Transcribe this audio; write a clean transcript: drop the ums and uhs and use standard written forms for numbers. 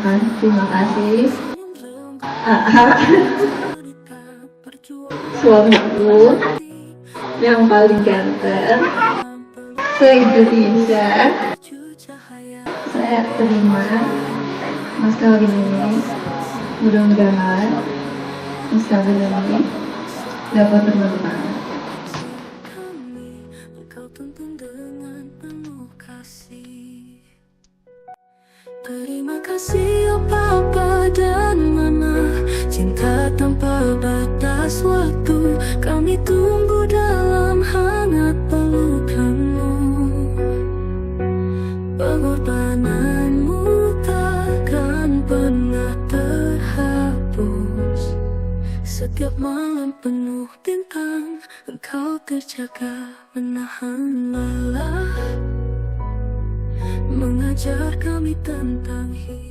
terima kasih. Suamiku yang paling ganteng se-Indonesia. Saya terima mas kawin ini. Mudah-mudahan mas kawin ini dapat bermanfaat. Terima kasih apa dan mana, cinta tanpa batas waktu. Kami tunggu dalam hangat pelukanmu. Pengorbananmu takkan pernah terhapus. Setiap malam penuh bintang, engkau terjaga menahan lelah, mengajar kami tentang hidup.